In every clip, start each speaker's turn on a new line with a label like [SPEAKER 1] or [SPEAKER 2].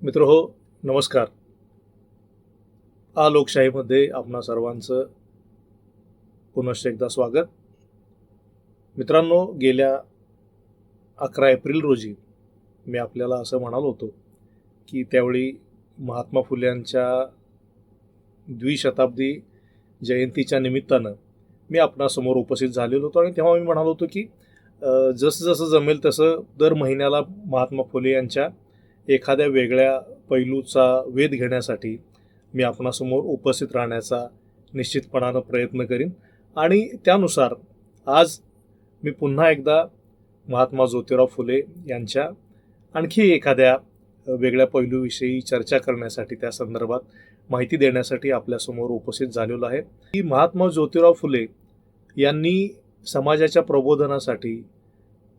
[SPEAKER 1] मित्रहो, नमस्कार. लोकशाहीमध्ये आपणा सर्वांचं पुनश्च एकदा स्वागत. मित्रांनो, गेल्या 11 एप्रिल रोजी मी आपल्याला असं म्हणालो होतो की त्यावेळी महात्मा फुले यांच्या द्विशताब्दी जयंतीच्या निमित्तानं मी आपणासमोर उपस्थित झालेलो होतो आणि तेव्हा मी म्हणालो होतो की जसं जसं जमेल तसं दर महिन्याला महात्मा फुले यांच्या एखाद्या वेगळ्या पैलूचा वेध घेण्यासाठी मी आपणासमोर उपस्थित राहण्याचा निश्चितपणानं प्रयत्न करीन. आणि त्यानुसार आज मी पुन्हा एकदा महात्मा ज्योतिराव फुले यांच्या आणखी एखाद्या वेगळ्या पैलूविषयी चर्चा करण्यासाठी, त्या संदर्भात माहिती देण्यासाठी आपल्यासमोर उपस्थित झालेलो आहे. की महात्मा ज्योतिराव फुले यांनी समाजाच्या प्रबोधनासाठी,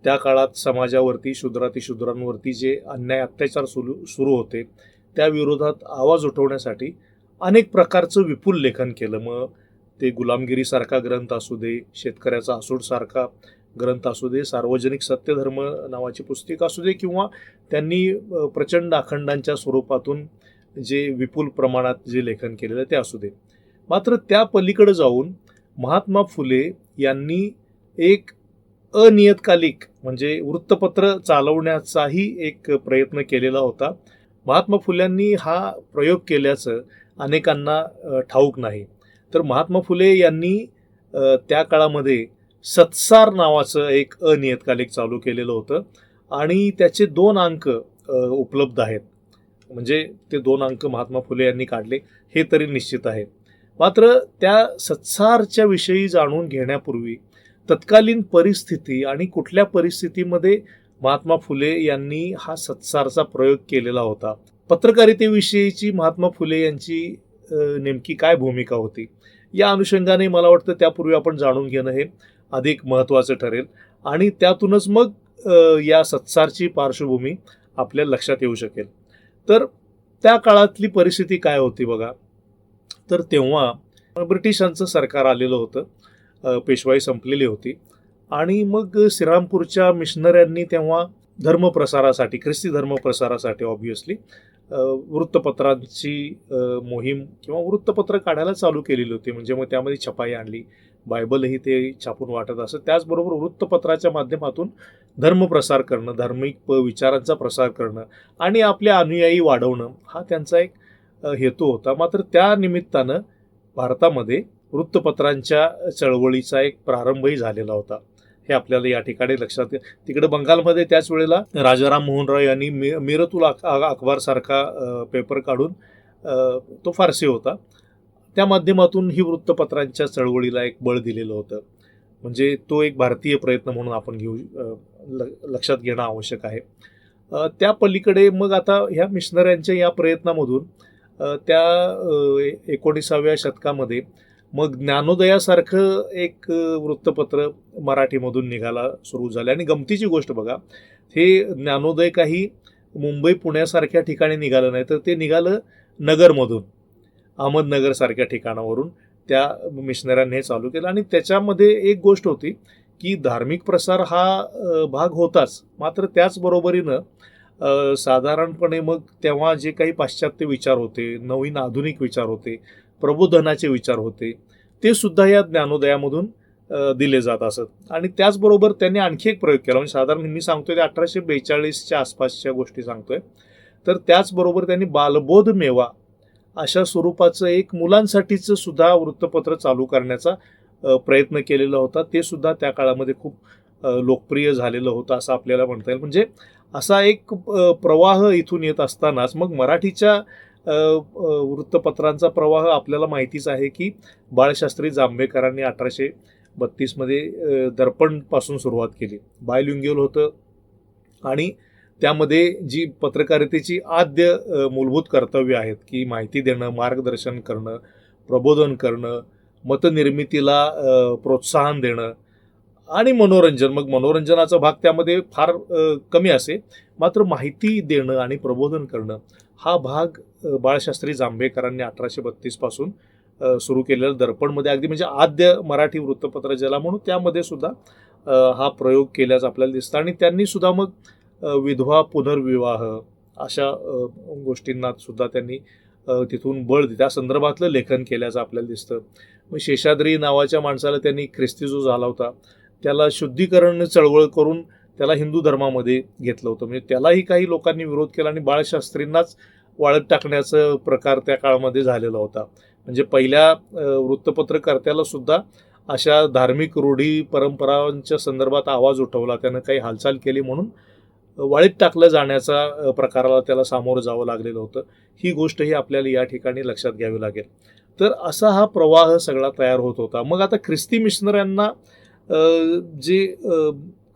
[SPEAKER 1] त्या काळात समाजावरती, शूद्रातिशूद्रांवरती जे अन्याय अत्याचार सुरू होते त्या विरोधात आवाज उठवण्यासाठी अनेक प्रकारचं विपुल लेखन केलं. मग ते गुलामगिरीसारखा ग्रंथ असू दे, शेतकऱ्याचा आसूड सारखा ग्रंथ असू दे, सार्वजनिक सत्यधर्म नावाची पुस्तक असू दे, किंवा त्यांनी प्रचंड अखंडांच्या स्वरूपातून जे विपुल प्रमाणात जे लेखन केलेलं ते असू दे. मात्र त्या पलीकडे जाऊन महात्मा फुले यांनी एक अनियतकालिक म्हणजे वृत्तपत्र चालवण्याचाही एक प्रयत्न केलेला होता. महात्मा फुल्यांनी हा प्रयोग केल्याचं अनेकांना ठाऊक नाही. तर महात्मा फुले यांनी त्या काळामध्ये सत्सार नावाचं एक अनियतकालिक चालू केलेलं होतं आणि त्याचे 2 अंक उपलब्ध आहेत. म्हणजे ते 2 अंक महात्मा फुले यांनी काढले हे तरी निश्चित आहे. मात्र त्या सत्सारच्या विषयी जाणून घेण्यापूर्वी तत्कालीन परिस्थिती आणि कुठल्या परिस्थितीमध्ये महात्मा फुले यांनी हा सत्सारचा प्रयोग केलेला होता, पत्रकारितेविषयीची महात्मा फुले यांची नेमकी काय भूमिका होती, या अनुषंगाने मला वाटतं त्यापूर्वी आपण जाणून घेणं हे अधिक महत्त्वाचं ठरेल. आणि त्यातूनच मग या सत्सारची पार्श्वभूमी आपल्या लक्षात येऊ शकेल. तर त्या काळातली परिस्थिती काय होती बघा. तर तेव्हा ब्रिटिशांचं सरकार आलेलं होतं, पेशवाई संपलेली होती आणि मग श्रीरामपूरच्या मिशनऱ्यांनी तेव्हा धर्मप्रसारासाठी, ख्रिस्ती धर्मप्रसारासाठी ऑब्व्हियसली वृत्तपत्रांची मोहीम किंवा वृत्तपत्र काढायला चालू केलेली होती. म्हणजे मग त्यामध्ये छपाई आणली, बायबलही ते छापून वाटत असत. त्याचबरोबर वृत्तपत्राच्या माध्यमातून धर्मप्रसार करणं, धार्मिक विचारांचा प्रसार करणं आणि आपले अनुयायी वाढवणं हा त्यांचा एक हेतू होता. मात्र त्या निमित्तानं भारतामध्ये वृत्तपत्रांच्या चळवळीचा एक प्रारंभही झालेला होता, हे आपल्याला या ठिकाणी लक्षात. तिकडे बंगालमध्ये त्याच वेळेला राजाराम मोहन रॉय यांनी मिरतुल अखबार सारखा पेपर काढून, तो फारसी होता, त्या माध्यमातून ही वृत्तपत्रांच्या चळवळीला एक बळ दिलेलं होतं. म्हणजे तो एक भारतीय प्रयत्न म्हणून आपण लक्षात घेणं आवश्यक आहे. त्या पलीकडे मग आता ह्या मिशनऱ्यांच्या या प्रयत्नामधून त्या 19व्या शतकामध्ये मग ज्ञानोदयासारखं एक वृत्तपत्र मराठीमधून निघायला सुरू झालं. आणि गमतीची गोष्ट बघा, हे ज्ञानोदय काही मुंबई पुण्यासारख्या ठिकाणी निघालं नाही, तर ते निघालं नगरमधून, अहमदनगरसारख्या ठिकाणावरून त्या मिशनऱ्यांनी हे चालू केलं. आणि त्याच्यामध्ये एक गोष्ट होती की धार्मिक प्रसार हा भाग होताच, मात्र त्याचबरोबरीनं साधारणपणे मग तेव्हा जे काही पाश्चात्य विचार होते, नवीन आधुनिक विचार होते, प्रबोधनाचे विचार होते, ते सुद्धा या ज्ञानोदयामधून दिले जात असत. आणि त्याचबरोबर त्यांनी आणखी एक प्रयोग केला. म्हणजे साधारण मी सांगतोय ते 1842च्या आसपासच्या गोष्टी सांगतोय. तर त्याचबरोबर त्यांनी बालबोध मेवा अशा स्वरूपाचं एक मुलांसाठीचं सुद्धा वृत्तपत्र चालू करण्याचा प्रयत्न केलेला होता. ते सुद्धा त्या काळामध्ये खूप लोकप्रिय झालेलं होतं असं आपल्याला म्हणता येईल. म्हणजे असा एक प्रवाह इथून येत असतानाच मग मराठीच्या वृत्तपत्रांचा प्रवाह आपल्याला माहितीच आहे की बाळशास्त्री जांभेकरांनी 1832मध्ये दर्पणपासून सुरुवात केली. बायलिंग्युअल होतं आणि त्यामध्ये जी पत्रकारितेची आद्य मूलभूत कर्तव्य आहेत की माहिती देणं, मार्गदर्शन करणं, प्रबोधन करणं, मतनिर्मितीला प्रोत्साहन देणं आणि मनोरंजन. मग मनोरंजनाचा भाग त्यामध्ये फार कमी असे, मात्र माहिती देणं आणि प्रबोधन करणं हा भाग बाळशास्त्री जांभेकरांनी 1832 पासून सुरू केलेलं दर्पणमध्ये, अगदी म्हणजे आद्य मराठी वृत्तपत्र ज्याला म्हणून, त्यामध्ये सुद्धा हा प्रयोग केल्याचं आपल्याला दिसतं. आणि त्यांनी सुद्धा मग विधवा पुनर्विवाह अशा गोष्टींना सुद्धा त्यांनी तिथून त्या संदर्भातलं लेखन केल्याचं आपल्याला दिसतं. मग शेषाद्री नावाच्या माणसाला त्यांनी ख्रिस्ती जो झाला होता त्याला शुद्धीकरण चळवळ करून त्याला हिंदू धर्मामध्ये घेतलं होतं. म्हणजे त्यालाही काही लोकांनी विरोध केला आणि बाळशास्त्रींनाच वाळत टाकण्याचा प्रकार त्या काळामध्ये झालेला होता. म्हणजे पहिल्या वृत्तपत्रकर्त्याला सुद्धा अशा धार्मिक रूढी परंपरांच्या संदर्भात आवाज उठवला, त्यानं काही हालचाल केली म्हणून वाळीत टाकलं जाण्याचा प्रकाराला त्याला सामोरं जावं लागलेलं होतं. ही गोष्टही आपल्याला या ठिकाणी लक्षात घ्यावी लागेल. तर असा हा प्रवाह सगळा तयार होत होता. मग आता ख्रिस्ती मिशनऱ्यांना जे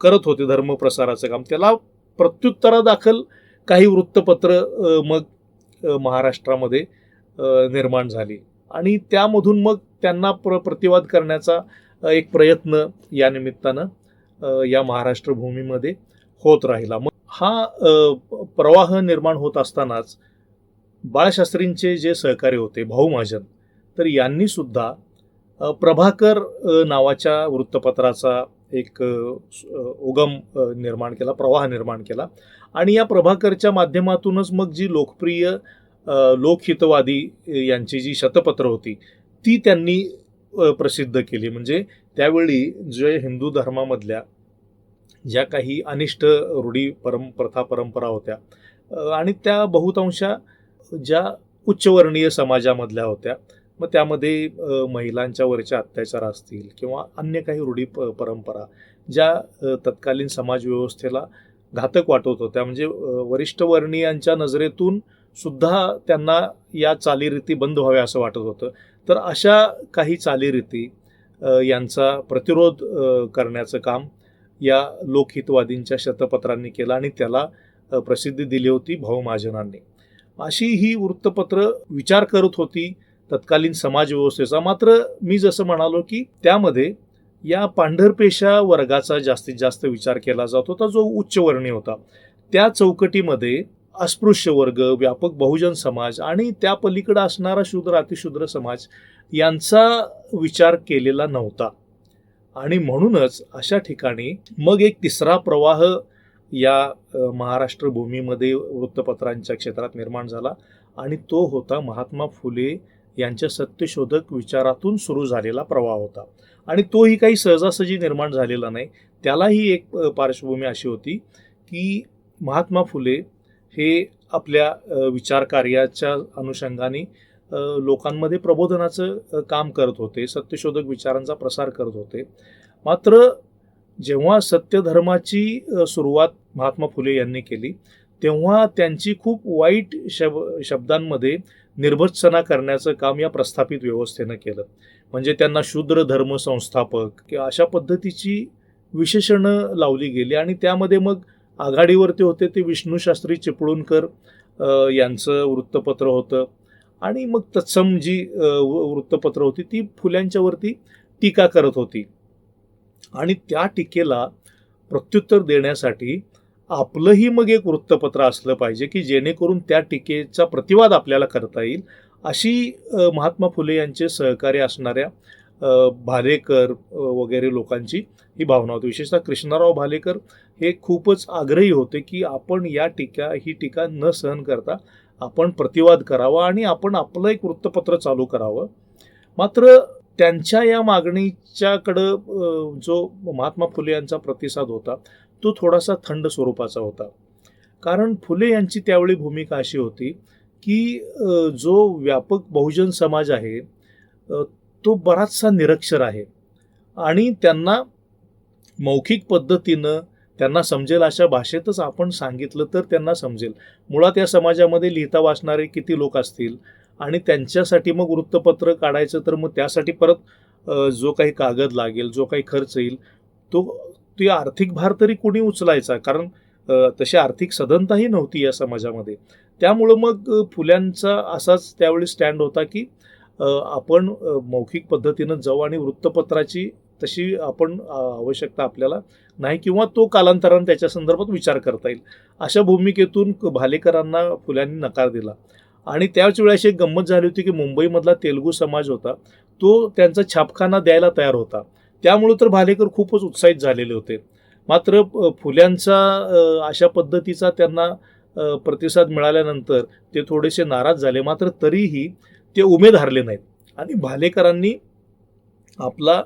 [SPEAKER 1] करत होते धर्मप्रसाराचं काम, त्याला प्रत्युत्तरादाखल काही वृत्तपत्र मग महाराष्ट्रामध्ये निर्माण झाली आणि त्यामधून मग त्यांना प्रतिवाद करण्याचा एक प्रयत्न या निमित्तानं या महाराष्ट्र भूमीमध्ये होत राहिला. मग हा प्रवाह निर्माण होत असतानाच बाळशास्त्रींचे जे सहकारी होते भाऊ महाजन, तर यांनी सुद्धा प्रभाकर नावाच्या वृत्तपत्राचा एक उगम निर्माण केला, प्रवाह निर्माण केला आणि या प्रभाकरच्या माध्यमातूनच मग जी लोकप्रिय लोकहितवादी यांची जी शतपत्र होती ती त्यांनी प्रसिद्ध केली. म्हणजे त्यावेळी जे हिंदू धर्मामधल्या ज्या काही अनिष्ट रूढी प्रथा परंपरा होत्या आणि त्या बहुतांशा ज्या उच्चवर्णीय समाजामधल्या होत्या, मग त्यामध्ये महिलांच्या वरच्या अत्याचार असतील किंवा अन्य काही रूढी परंपरा ज्या तत्कालीन समाजव्यवस्थेला घातक वाटत होत्या, म्हणजे वरिष्ठ वर्णीयांच्या नजरेतून सुद्धा त्यांना या चालीरीती बंद व्हाव्या असं वाटत होतं. तर अशा काही चालीरीती यांचा प्रतिरोध करण्याचं काम या लोकहितवादींच्या शतपत्रांनी केलं आणि त्याला प्रसिद्धी दिली होती भाऊ महाजनांनी. अशी ही वृत्तपत्र विचार करत होती तत्कालीन समाजव्यवस्थेचा. मात्र मी जसं म्हणालो की त्यामध्ये या पांढरपेशा वर्गाचा जास्तीत जास्त विचार केला जात होता, जो उच्चवर्णीय होता. त्या चौकटीमध्ये अस्पृश्य वर्ग, व्यापक बहुजन समाज आणि त्या पलीकडे असणारा शूद्र अतिशूद्र समाज यांचा विचार केलेला नव्हता. आणि म्हणूनच अशा ठिकाणी मग एक तिसरा प्रवाह या महाराष्ट्र भूमीमध्ये वृत्तपत्रांच्या क्षेत्रात निर्माण झाला आणि तो होता महात्मा फुले यांच्या सत्यशोधक विचारातून सुरू झालेला प्रवाह होता. आणि तोही काही सहजासहजी निर्माण झालेला नाही. त्यालाही एक पार्श्वभूमी अशी होती की महात्मा फुले हे आपल्या विचारकार्याच्या अनुषंगाने लोकांमध्ये प्रबोधनाचं काम करत होते, सत्यशोधक विचारांचा प्रसार करत होते. मात्र जेव्हा सत्यधर्माची सुरुवात महात्मा फुले यांनी केली तेव्हा त्यांची खूप वाईट शब्दांमध्ये निर्भत्सना करण्याचं काम या प्रस्थापित व्यवस्थेनं केलं. म्हणजे त्यांना शूद्र धर्म संस्थापक किंवा अशा पद्धतीची विशेषणं लावली गेली आणि त्यामध्ये मग आघाडीवरती होते ते विष्णूशास्त्री चिपळूणकर यांचं वृत्तपत्र होतं आणि मग तत्सम जी वृत्तपत्र होती ती फुल्यांच्यावरती टीका करत होती. आणि त्या टीकेला प्रत्युत्तर देण्यासाठी आपलंही मग एक वृत्तपत्र असलं पाहिजे की जेणेकरून त्या टीकेचा प्रतिवाद आपल्याला करता येईल. अशी महात्मा फुले यांचे सहकारी असणाऱ्या भालेकर वगैरे लोकांची ही भावना होती. विशेषतः कृष्णराव भालेकर हे खूपच आग्रही होते की आपण ही टीका न सहन करता आपण प्रतिवाद करावा आणि आपण आपलं एक वृत्तपत्र चालू करावं. मात्र त्यांच्या या मागणीच्याकडं जो महात्मा फुले यांचा प्रतिसाद होता तो थोडासा थंड स्वरूपाचा होता. कारण फुले यांची त्यावेळी भूमिका अशी होती की जो व्यापक बहुजन समाज आहे तो बराचसा निरक्षर आहे आणि त्यांना मौखिक पद्धतीनं त्यांना समजेल अशा भाषेतच आपण सांगितलं तर त्यांना समजेल. मुळात या समाजामध्ये लिहिता वाचणारे किती लोक असतील आणि त्यांच्यासाठी मग वृत्तपत्र काढायचं तर मग त्यासाठी परत जो काही कागद लागेल, जो काही खर्च येईल ती आर्थिक भार तरी कोणी उचलायचा, कारण तशी आर्थिक सधनताही नव्हती या समाजामध्ये. त्यामुळं मग फुल्यांचा असाच त्यावेळी स्टँड होता की आपण मौखिक पद्धतीनं जाऊ आणि वृत्तपत्राची तशी आपण आवश्यकता आपल्याला नाही किंवा तो कालांतराने त्याच्या संदर्भात विचार करता येईल. अशा भूमिकेतून भालेकरांना फुल्यांनी नकार दिला. आणि त्याच वेळी अशी एक गंमत झाली होती की मुंबईमधला तेलुगू समाज होता तो त्यांचा छापखाना द्यायला तयार होता. त्यामुळे तर भालेकर खूपच उत्साहित झालेले होते. मात्र फुल्यांचा अशा पद्धतीचा त्यांना प्रतिसाद मिळाल्यानंतर ते थोडेसे नाराज झाले. मात्र तरीही ते उमेद हारले नाहीत आणि भालेकरांनी आपला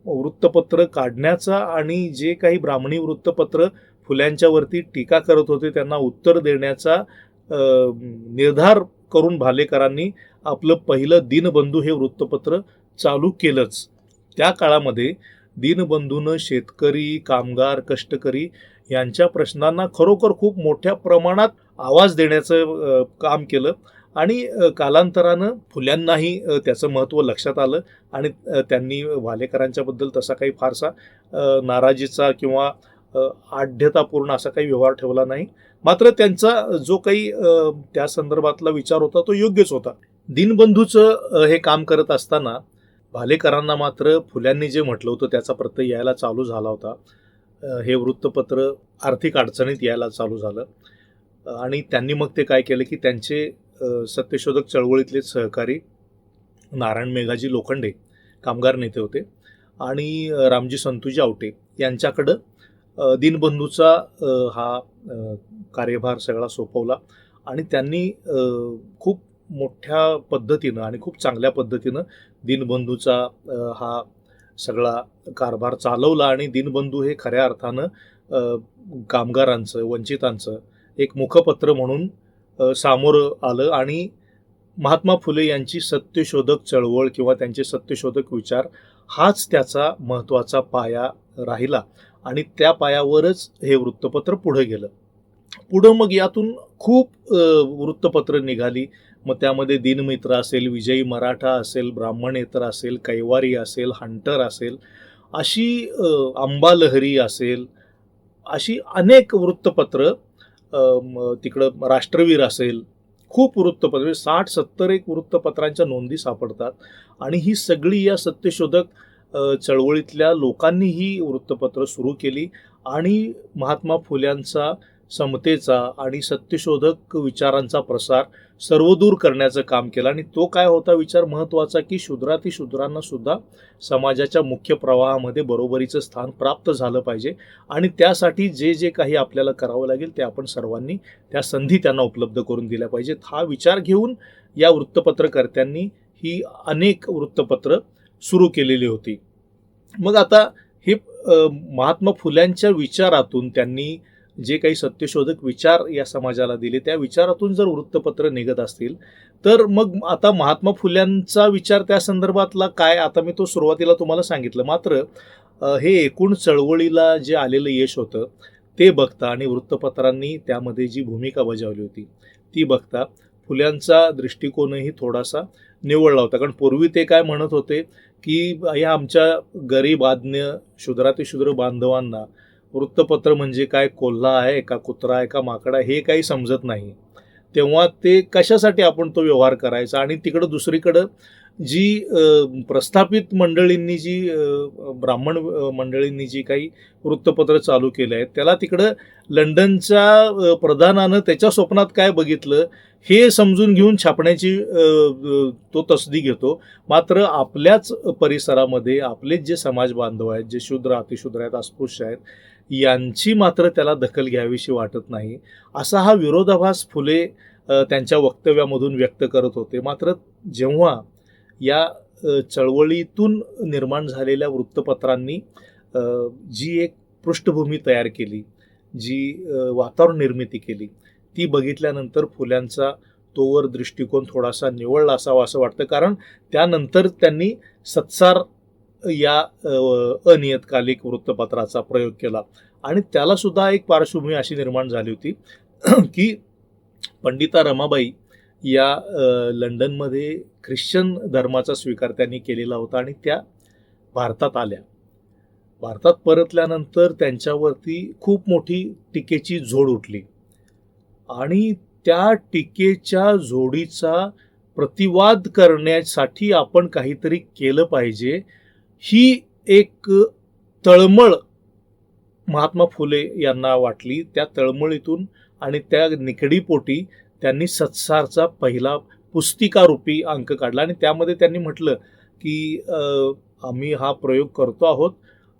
[SPEAKER 1] वृत्तपत्र काढण्याचा आणि जे काही ब्राह्मणी वृत्तपत्र फुल्यांच्यावरती टीका करत होते त्यांना उत्तर देण्याचा निर्धार करून भालेकरांनी आपलं पहिलं दीनबंधू हे वृत्तपत्र चालू केलंच. त्या काळामध्ये दीनबंधूनं शेतकरी, कामगार, कष्टकरी यांच्या प्रश्नांना खरोखर खूप मोठ्या प्रमाणात आवाज देण्याचं काम केलं आणि कालांतरानं फुल्यांनाही त्याचं महत्त्व लक्षात आलं आणि त्यांनी भालेकरांच्याबद्दल तसा काही फारसा नाराजीचा किंवा आढ्यतापूर्ण असा काही व्यवहार ठेवला नाही. मात्र त्यांचा जो काही त्या संदर्भातला विचार होता तो योग्यच होता. दीनबंधूचं हे काम करत असताना भालेकरांना मात्र फुल्यांनी जे म्हटलं होतं त्याचा प्रत्यय यायला चालू झाला होता. हे वृत्तपत्र आर्थिक अडचणीत यायला चालू झालं आणि त्यांनी मग ते काय केलं की त्यांचे सत्यशोधक चळवळीतले सहकारी नारायण मेघाजी लोखंडे कामगार नेते होते आणि रामजी संतूजी आवटे यांच्याकडं दीनबंधूचा हा कार्यभार सगळा सोपवला आणि त्यांनी खूप मोठ्या पद्धतीनं आणि खूप चांगल्या पद्धतीनं दीनबंधूचा हा सगळा कारभार चालवला आणि दीनबंधू हे खऱ्या अर्थानं कामगारांचं, वंचितांचं एक मुखपत्र म्हणून सामोरं आलं आणि महात्मा फुले यांची सत्यशोधक चळवळ किंवा त्यांचे सत्यशोधक विचार हाच त्याचा महत्त्वाचा पाया राहिला आणि त्या पायावरच हे वृत्तपत्र पुढे गेलं. पुढं मग यातून खूप वृत्तपत्र निघाली. मग त्यामध्ये दिनमित्र असेल, विजयी मराठा असेल, ब्राह्मणेतर असेल, कैवारी असेल, हंटर असेल, अशी अंबालहरी असेल, अशी अनेक वृत्तपत्र, तिकडं राष्ट्रवीर असेल, खूप वृत्तपत्र 60-70 एक वृत्तपत्रांच्या नोंदी सापडतात आणि ही सगळी या सत्यशोधक चळवळीतल्या लोकांनी ही वृत्तपत्र सुरू केली आणि महात्मा फुल्यांचा समतेचा आणि सत्यशोधक विचारांचा प्रसार सर्वदूर करण्याचं काम केलं. आणि तो काय होता विचार महत्त्वाचा की शूद्रातिशूद्रांना सुद्धा समाजाच्या मुख्य प्रवाहामध्ये बरोबरीचं स्थान प्राप्त झालं पाहिजे आणि त्यासाठी जे जे काही आपल्याला करावं लागेल ते आपण सर्वांनी त्या संधी त्यांना उपलब्ध करून दिल्या पाहिजेत. हा विचार घेऊन या वृत्तपत्रकर्त्यांनी ही अनेक वृत्तपत्र सुरू केलेली होती. मग आता हे महात्मा फुल्यांच्या विचारातून त्यांनी जे काही सत्यशोधक विचार या समाजाला दिले त्या विचारातून जर वृत्तपत्र निघत असतील तर मग आता महात्मा फुल्यांचा विचार त्या संदर्भातला काय, आता मी तो सुरुवातीला तुम्हाला सांगितलं. मात्र हे एकूण चळवळीला जे आलेलं यश होतं ते बघता आणि वृत्तपत्रांनी त्यामध्ये जी भूमिका बजावली होती ती बघता फुल्यांचा दृष्टिकोनही थोडासा निवळला होता. कारण पूर्वी ते काय म्हणत होते की या आमच्या गरीब आज्ञ शूद्रातिशूद्र बांधवांना वृत्तपत्र म्हणजे काय, कोल्हा आहे का, कुत्रा आहे का, माकडा, हे काही समजत नाही. तेव्हा ते कशासाठी आपण तो व्यवहार करायचा. आणि तिकडं दुसरीकडं जी प्रस्थापित मंडळींनी जी ब्राह्मण मंडळींनी जी काही वृत्तपत्र चालू केले आहेत त्याला तिकडं लंडनच्या प्रधानानं त्याच्या स्वप्नात काय बघितलं हे समजून घेऊन छापण्याची तो तसदी घेतो. मात्र आपल्याच परिसरामध्ये आपलेच जे समाज बांधव आहेत, जे शूद्र अतिशूद्र आहेत, अस्पृश्य आहेत, यांची मात्र त्याला दखल घ्यावीशी वाटत नाही. असा हा विरोधाभास फुले त्यांच्या वक्तव्यामधून व्यक्त करत होते. मात्र जेव्हा या चळवळीतून निर्माण झालेल्या वृत्तपत्रांनी जी एक पृष्ठभूमी तयार केली, जी वातावरण निर्मिती केली, ती बघितल्यानंतर फुल्यांचा तोवर दृष्टिकोन थोडासा निवळला असावा असं वाटतं. कारण त्यानंतर त्यांनी सत्सार या अनियतकालिक वृत्तपत्राचा प्रयोग केला आणि त्यालासुद्धा एक पार्श्वभूमी अशी निर्माण झाली होती की पंडिता रमाबाई या लंडनमध्ये ख्रिश्चन धर्माचा स्वीकार त्यांनी केलेला होता आणि त्या भारतात आल्या. भारतात परतल्यानंतर त्यांच्यावरती खूप मोठी टीकेची झोड उठली आणि त्या टीकेच्या झोडीचा प्रतिवाद करण्यासाठी आपण काहीतरी केलं पाहिजे ही एक तळमळ महात्मा फुले यांना वाटली. त्या तळमळीतून आणि त्या निकडीपोटी त्यांनी सत्सारचा पहिला पुस्तिकारूपी अंक काढला आणि त्यामध्ये त्यांनी म्हटलं की आम्ही हा प्रयोग करतो आहोत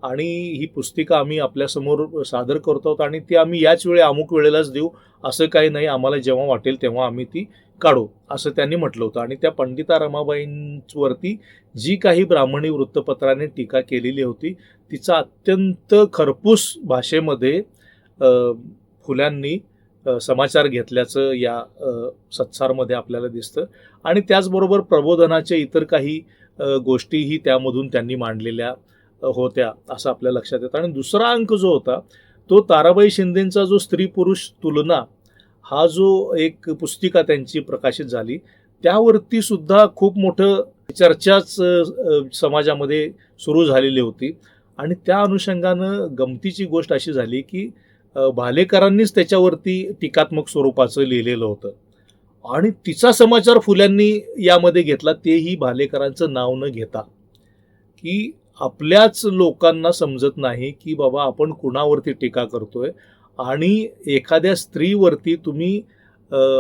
[SPEAKER 1] आणि ही पुस्तिका आम्ही आपल्यासमोर सादर करतो आहोत आणि ती आम्ही याच वेळी अमुक वेळेलाच देऊ असं काही नाही, आम्हाला जेव्हा वाटेल तेव्हा आम्ही ती काढू असं त्यांनी म्हटलं होतं. आणि त्या पंडिता रमाबाईंवरती जी काही ब्राह्मणी वृत्तपत्राने टीका केलेली होती तिचा अत्यंत खरपूस भाषेमध्ये फुल्यांनी समाचार घेतल्याचं या सत्सारमध्ये आपल्याला दिसतं. आणि त्याचबरोबर प्रबोधनाच्या इतर काही गोष्टीही त्यामधून त्यांनी मांडलेल्या होत्या असं आपल्या लक्षात येतं. आणि दुसरा अंक जो होता तो ताराबाई शिंदेंचा जो स्त्री पुरुष तुलना हा जो एक पुस्तिका त्यांची प्रकाशित झाली त्यावरती सुद्धा खूप मोठं चर्चाच समाजामध्ये सुरू झालेली होती. आणि त्या अनुषंगानं गमतीची गोष्ट अशी झाली की भालेकरांनीच त्याच्यावरती टीकात्मक स्वरूपाचं लिहिलेलं होतं आणि तिचा समाचार फुल्यांनी यामध्ये घेतला, तेही भालेकरांचं नाव न घेता, की आपल्याच लोकांना समजत नाही की बाबा आपण कुणावरती टीका करतोय आणि एखाद्या स्त्रीवरती तुम्ही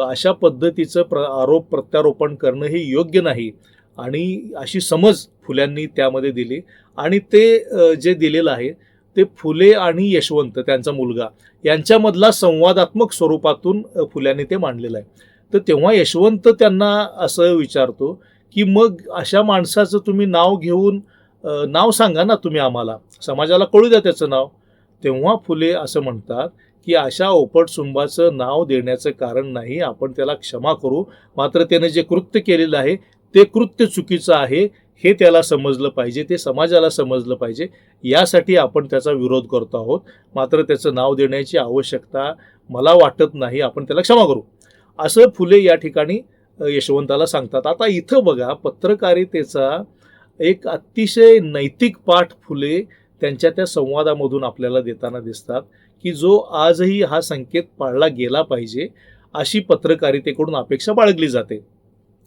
[SPEAKER 1] अशा पद्धतीचं आरोप प्रत्यारोपण करणं हे योग्य नाही आणि अशी समज फुल्यांनी त्यामध्ये दिली. आणि ते जे दिलेलं आहे ते फुले आणि यशवंत त्यांचा मुलगा यांच्यामधला संवादात्मक स्वरूपातून फुल्यांनी ते मांडलेलं आहे. तर तेव्हा यशवंत त्यांना असं विचारतो की मग अशा माणसाचं तुम्ही नाव घेऊन नाव सांगा ना तुम्ही, आम्हाला समाजाला कळू द्या त्याचं नाव. तेव्हा फुले असं म्हणतात की अशा ओपटसुंबाचं नाव देण्याचं कारण नाही, आपण त्याला क्षमा करू, मात्र त्याने जे कृत्य केलेलं आहे ते कृत्य चुकीचं आहे हे त्याला समजलं पाहिजे, ते समाजाला समजलं पाहिजे, यासाठी आपण त्याचा विरोध करतो आहोत, मात्र त्याचं नाव देण्याची आवश्यकता मला वाटत नाही, आपण त्याला क्षमा करू असं फुले या ठिकाणी यशवंताला सांगतात. आता इथं बघा पत्रकारितेचा एक अतिशय नैतिक पाठ फुले त्यांच्या त्या संवादामधून आपल्याला देताना दिसतात की जो आजही हा संकेत पाळला गेला पाहिजे अशी पत्रकारितेकडून अपेक्षा बाळगली जाते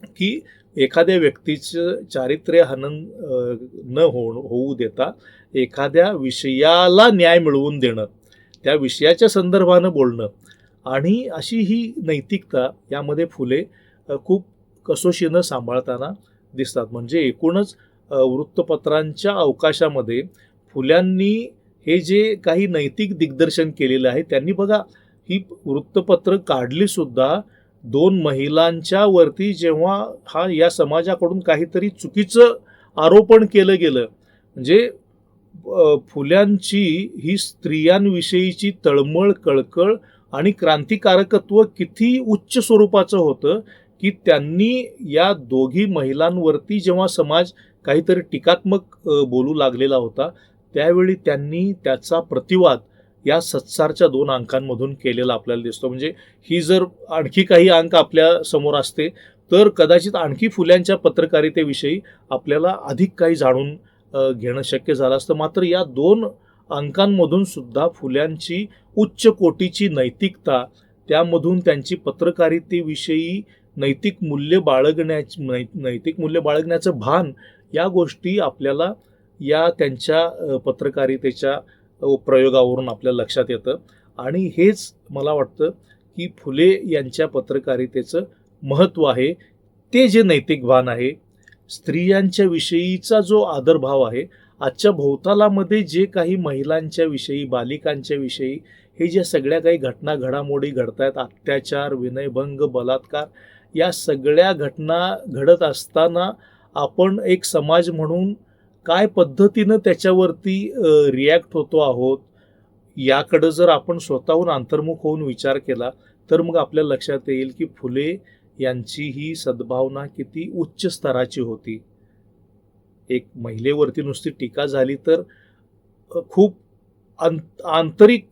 [SPEAKER 1] की एखाद्या व्यक्तीचं चारित्र्य हनन न होऊ देता एखाद्या विषयाला न्याय मिळवून देणं, त्या विषयाच्या संदर्भानं बोलणं, आणि अशी ही नैतिकता यामध्ये फुले खूप कसोशीनं सांभाळताना दिसतात. म्हणजे एकूणच वृत्तपत्रांच्या अवकाशामध्ये फुल्यांनी हे जे काही नैतिक दिग्दर्शन केलेलं आहे, त्यांनी बघा ही वृत्तपत्र काढली सुद्धा दोन महिलांच्या वरती जेव्हा या समाजाकडून काहीतरी चुकीचं आरोपण केलं गेलं, म्हणजे फुल्यांची ही स्त्रियांविषयीची तळमळ, कळकळ आणि क्रांतिकारकत्व किती उच्च स्वरूपाचं होतं की त्यांनी या दोघी महिलांवरती जेव्हा समाज काहीतरी टीकात्मक बोलू लागलेला होता त्यावेळी त्यांनी त्याचा प्रतिवाद या सत्सारच्या 2 अंकांमधून केलेला आपल्याला दिसतो. म्हणजे ही जर आणखी काही अंक आपल्या समोर असते तर कदाचित आणखी फुल्यांच्या पत्रकारितेविषयी आपल्याला अधिक काही जाणून घेणं शक्य झालं असतं. मात्र या 2 अंकांमधून सुद्धा फुल्यांची उच्च कोटीची नैतिकता, त्यामधून त्यांची पत्रकारितेविषयी नैतिक मूल्य बाळगण्याचं भान, या गोष्टी आपल्याला या त्यांच्या पत्रकारितेच्या प्रयोगावरून आपल्या लक्षात येतं. आणि हेच मला वाटतं की फुले यांच्या पत्रकारितेचं महत्त्व आहे, ते जे नैतिक भान आहे, स्त्रियांच्या विषयीचा जो आदरभाव आहे, आजच्या भोवतालामध्ये जे काही महिलांच्या विषयी, बालिकांच्या विषयी हे ज्या सगळ्या काही घडामोडी घडत आहेत, अत्याचार, विनयभंग, बलात्कार, या सगळ्या घटना घडत असताना आपण एक समाज म्हणून काय पद्धतीनं त्याच्यावरती रिॲक्ट होतो आहोत, याकडं जर आपण स्वतःहून अंतर्मुख होऊन विचार केला तर मग आपल्या लक्षात येईल की फुले यांची ही सद्भावना किती उच्च स्तराची होती. एक महिलेवरती नुसती टीका झाली तर खूप आंतरिक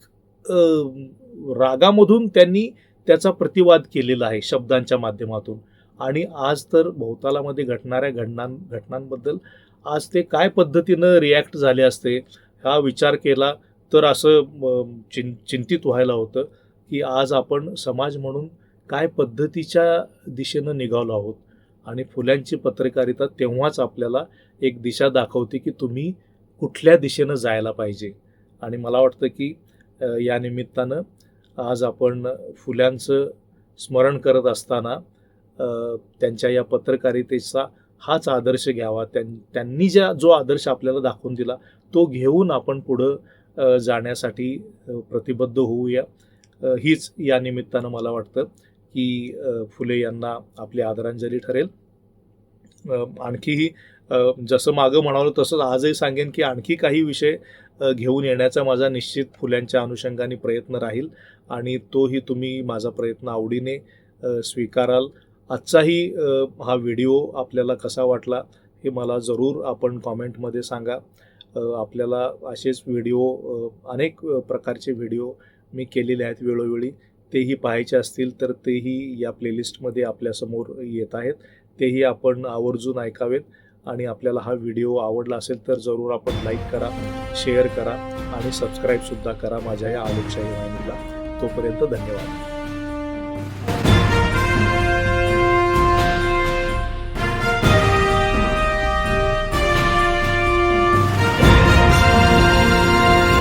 [SPEAKER 1] रागामधून त्यांनी त्याचा प्रतिवाद केलेला आहे शब्दांच्या माध्यमातून. आणि आज तर भोवतालामध्ये घडणाऱ्या घटनांबद्दल आज ते काय पद्धतीनं रिॲक्ट झाले असते हा विचार केला तर असं चिंतित व्हायला होतं की आज आपण समाज म्हणून काय पद्धतीच्या दिशेनं निघालो आहोत. आणि फुल्यांची पत्रकारिता तेव्हाच आपल्याला एक दिशा दाखवते की तुम्ही कुठल्या दिशेनं जायला पाहिजे. आणि मला वाटतं की या निमित्तानं आज आपण फुल्यांचं स्मरण करत असताना त्यांच्या या पत्रकारितेचा हाच आदर्श घ्यावा. त्यांनी जो आदर्श आपल्याला दाखवून दिला तो घेऊन आपण पुढं जाण्यासाठी प्रतिबद्ध होऊया. हीच या निमित्तानं मला वाटतं की फुले यांना आपली आदरांजली ठरेल. आणखीही जसं मागं म्हणालो तसंच आजही सांगेन की आणखी काही विषय घेऊन येण्याचा माझा निश्चित फुल्यांच्या अनुषंगाने प्रयत्न राहील आणि तोही तुम्ही माझा प्रयत्न आवडीने स्वीकाराल. आजचाही हा व्हिडिओ आपल्याला कसा वाटला हे मला जरूर आपण कॉमेंटमध्ये सांगा. आपल्याला असेच व्हिडिओ अनेक प्रकारचे व्हिडिओ मी केलेले आहेत वेळोवेळी. तेही पाहायचे असतील तर तेही या प्लेलिस्टमध्ये आपल्यासमोर येत आहेत. तेही आपण आवर्जून ऐकावेत आणि आपल्याला हा व्हिडिओ आवडला असेल तर जरूर आपण लाईक करा, शेअर करा आणि सबस्क्राईबसुद्धा करा माझ्या या आलोकशाही वाहिनीला. तोपर्यंत धन्यवाद.